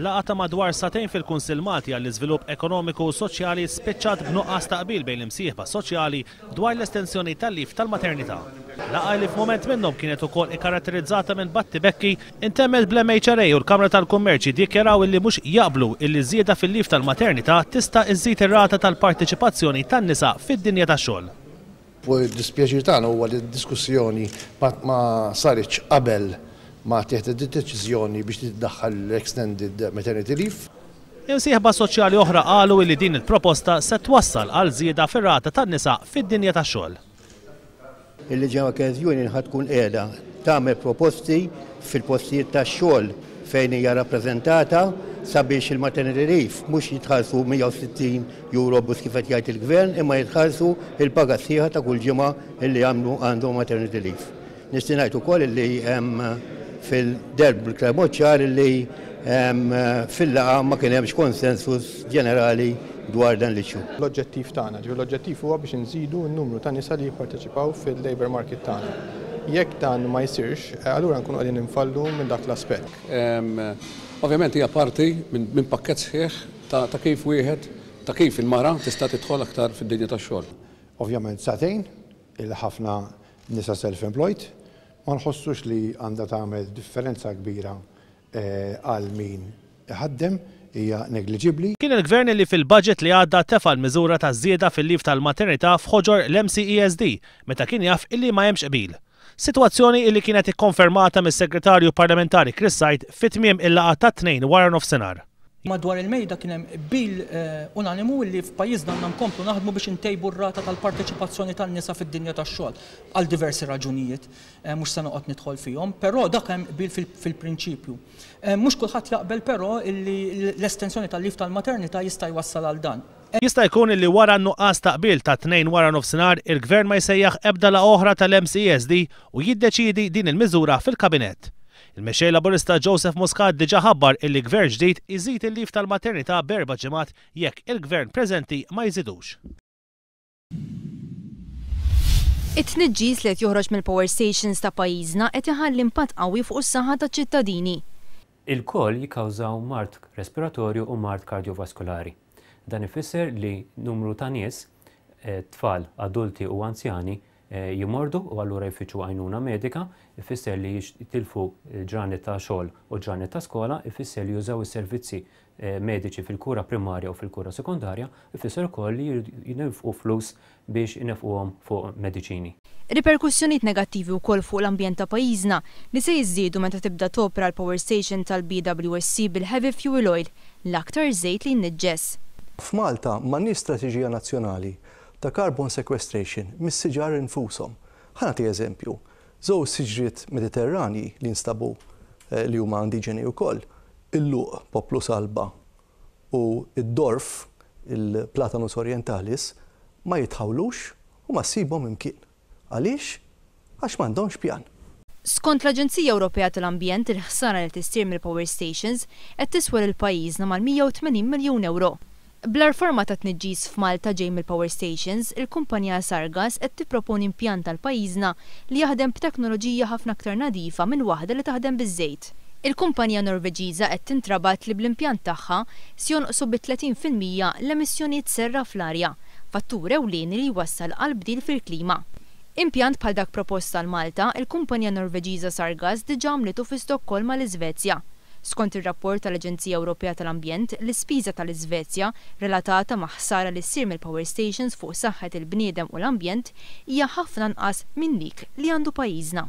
Laqa ta' madwar satejn fil-Kunsill Malti għall-Iżvilupp Ekonomiku u Soċjali spiċċat b'nuqqas taqbil bejn l-imsieħba soċjali dwar l-estensjoni tal-lif tal-maternità. Laqa li f'mument minnhom kienet ukoll ikkaratterizzata minn battibekki intemmet bl-MHRA u l-Kamra tal-Kummerċi dikjaraw illi mhux jaqblu illi żieda fil-lif tal-maternità tista' iżżid ir-rata tal-partiċipazzjoni tan-nisa fid-dinja tax-xogħol. Dispjaċir tagħna huwa li d-diskussjoni ma saritx qabel ma tieħed id-deċiżjoni biex tiddaħħal l-extended maternity leave. Imsieħba soċjali oħra qalu li din il-proposta se twassal għal żieda fir-rata tan-nisa fid-dinja tax-xogħol. Il-Leġa Union ħad tkun qiegħda tagħmel proposti fil-postijiet tax-xogħol fejn hija rappreżentata sabiex il-maternity leave mhux jitħallsu 160 euro bus kif qed jgħid il-Gvern imma jitħallsu il-paga sħiħa ta' kull ġimgħa illi għandhom maternity leave. Nixtieq ngħid ukoll illi hemm fil-derb bil-klemot ċar li fil-laqa ma kien hemmx konsensus ġenerali dwar dan l-ixxu. L-oġġettiv tagħna, l-oġġettiv huwa biex inżidu n-numru ta' nisa li jipparteċipaw fil-labor market tagħna. Jekk dan ma jsirx, allura nkunu qegħdin infallu minn dak l-aspett. Ovvjament hija parti minn pakkett sħiħ ta' kif wieħed ta' kif il-mara tista' tidħol aktar fid-dinja tax-xogħol. Ovvjament satejn il-ħafna nisa self-employed ma nħossux li għandha tagħmel differenza kbira għal min iħaddem hija negliġibbli. Kien il-Gvern li fil-budget li għadda tefa' l-miżura ta' żieda fil-lif tal-maternità f'ħoġor l-MCESD meta kien jaf illi ma hemmx qbil. Sitwazzjoni illi kienet ikkonfermata mis-Segretarju Parlamentari Chris Said fit-tmiem il-laqgħa tat-tnejn wara nofsinhar. Madwar il-mejda kien hemm bil unanimu li f'pajjiżna għandna nkomplu naħdmu biex intejbu r-rata tal-parteċipazzjoni tan-nisa fid-dinja tax-xogħol għal diversi raġunijiet, mhux se noqgħod nidħol fihom, però dak hemm bil fil-prinċipju. Mhux kulħadd jaqbel però li l-estensjoni tal-lif tal-maternità jista' jwassal għal dan. Jista' jkun illi wara n-nuqqas taqbil ta' tnejn wara nofsinhar il-Gvern ma jsejjaħ ebda la oħra tal-MCESD u jiddeċiedi din il-miżura fil-Kabinett. Il-mexxej Laburista Joseph Muscat diġà ħabbar illi gvern ġdid iżid il-lif tal-maternità b'4 ġimgħat jekk il-gvern preżenti ma jżidux. It-tniġġis li qed joħroġ mill-power stations ta' pajjiżna qed iħalli impatt qawwi fuq is-saħħa taċ-ċittadini. Il-koll jikkawżaw mart respiratorju u mart kardiovaskulari. Dan ifisser li numru ta' nies, tfal, adulti u anzjani jimordu u allura jfittxu għajnuna medika, ifisser li jitilfu ġranet ta' xogħol u ġranet ta' skola, ifisser li jużaw is-servizzi mediċi fil-kura primarja u fil-kura sekundarja, ifisser ukoll li jinefqu flus biex jinefquhom fuq mediċini. Riperkussjonijiet negattivi wkoll fuq l-ambjent ta' pajjiżna li se jiżdiedu meta tibda topra l-power station tal-BWSC bil-heavy fuel oil, l-aktar żejt li nniġġess. F'Malta m'għandniex strateġija nazzjonali ta' carbon sequestration mis-siġar infushom. Ħanati eżempju, żewġ siġriet Mediterrani li nstabu li huma indiġeni wkoll, il-luq Poplus alba u id-dorf il-Platanus orientalis ma jitħawlux u ma ssibhom imkien. Għaliex? Għax m'għandhomx pjan. Skont l-Aġenzija Ewropea tal-Ambjent il-ħsara li tissir mill-power stations qed tiswel il-pajjiżna mal-180 miljun euro. Bl-arforma ta' tniġġis f'Malta ġej mill-power stations, il-kumpanija Sargas qed tipproponi impjant tal-pajjiżna li jaħdem b'teknoloġija ħafna aktar nadifa minn waħda li taħdem biż-żejt. Il-kumpanija Norveġiża qed tintrabat li bl-impjant tagħha se jonqsu b'30% l-emissjonijiet serra fl-arja, fattur ewlieni li jwassal għal bdil fil-klima. Impjant bħal dak proposta l Malta, il-kumpanija Norveġiża Sargas diġà għamlitu fi Stokkolma l-Iżvezja. Skont ir-rapport tal-Aġenzija Ewropea tal-Ambjent, l-ispiża tal-Iżvezja relatata ma' ħsara li ssir mill-power stations fuq saħħet il-bniedem u l-ambjent hija ħafna nqas minn dik li għandu pajjiżna.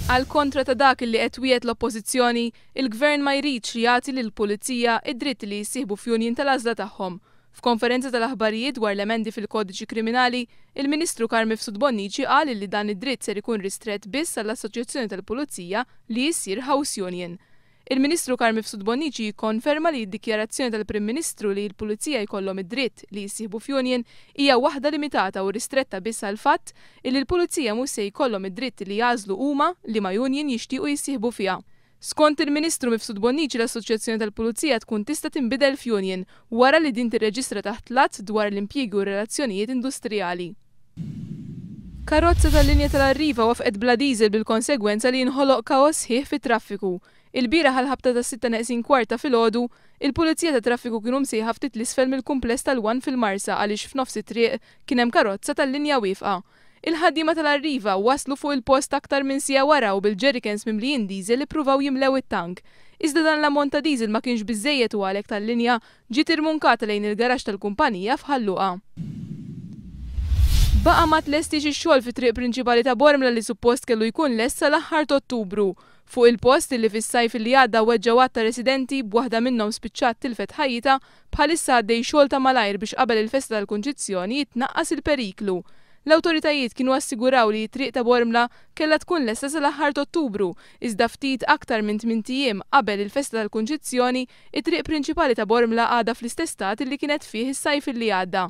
Għal kontra ta' dak li qed wiegħed l-Oppożizzjoni, il-Gvern ma jridx jagħti lill-Pulizija id-dritt li jsieħbu f'union tal-għażla tagħhom. F'konferenza tal-aħbarijiet dwar l-emendi fil-Kodiċi Kriminali, il-Ministru Karmif Sudbonnici qal li dan id-dritt ser ikun ristret biss għall-Assoċjazzjoni tal-Pulizija li jsir House Union. Il-Ministru Karmif Sudbonnici jikkonferma li d-dikjarazzjoni tal-Prim Ministru li l-Pulizija jkollhom id-dritt li jsieħbu f'union hija waħda limitata u ristretta biss għal fatt li l-Pulizija mhux se jkollhom id-dritt li jażlu huma li ma' union jixtiequ jissieħbu fiha. Skont il-Ministru Mifsud Bonnici l-Assoċjazzjoni tal-Pulizija tkun tista' tinbidel f'union wara li din tirreġistra taħt l-att dwar l-impjiegi u relazzjonijiet industrijali. Karozza tal-linja tal-Arriva wafqet bla diesel bil-konsegwenza li jinħoloq kaos ħieħ fit-traffiku. Il-bieraħ għal-ħabta ta' 6:45 filgħodu, il-Pulizija ta' Traffiku kienu msejħa ftit l-isfel mill-kumpless tal-1 fil-Marsa għaliex f'nofs it-triq kien hemm karozza tal-linja wieqfa. Il-ħaddiema tal-Arriva waslu fuq il-post aktar minn sija wara u bil-jerrycans mimlijin diesel ippruvaw jimlew it-tank. Iżda dan l-ammont ta' diesel ma kienx biżejjed u għalhekk tal-linja ġiet irmunkata lejn il-garaxx tal-kumpanija f'Ħalluqa. Baqa' ma tlestix ix-xogħol fit-triq prinċipali ta' Bormla li suppost kellu jkun lest sal-aħħar ta' Ottubru. Fuq il-post li fis-sajf li għadda weġġa' ta' residenti b'waħda minnhom spiċċat tilfet ħajjita bħalissa għaddej xogħol ta' malajr biex qabel il-festa tal-Kunċizzjoni jitnaqqas il-periklu. L-awtoritajiet kienu assiguraw li t-triq ta' Bormla kellha tkun lesta sal-aħħar ta' Ottubru, iżda ftit aktar minn 8 ijiem qabel il-festa tal-Kunċizzjoni, it-triq prinċipali ta' Bormla għadha fl-istess stat li kienet fih is-sajf li għadda.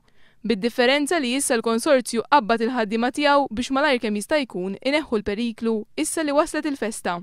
Bid-differenza li issa l-konsorzju qabad il-ħaddiema tiegħu biex malajr kemm jista' jkun ineħħu l-periklu issa li waslet il-festa.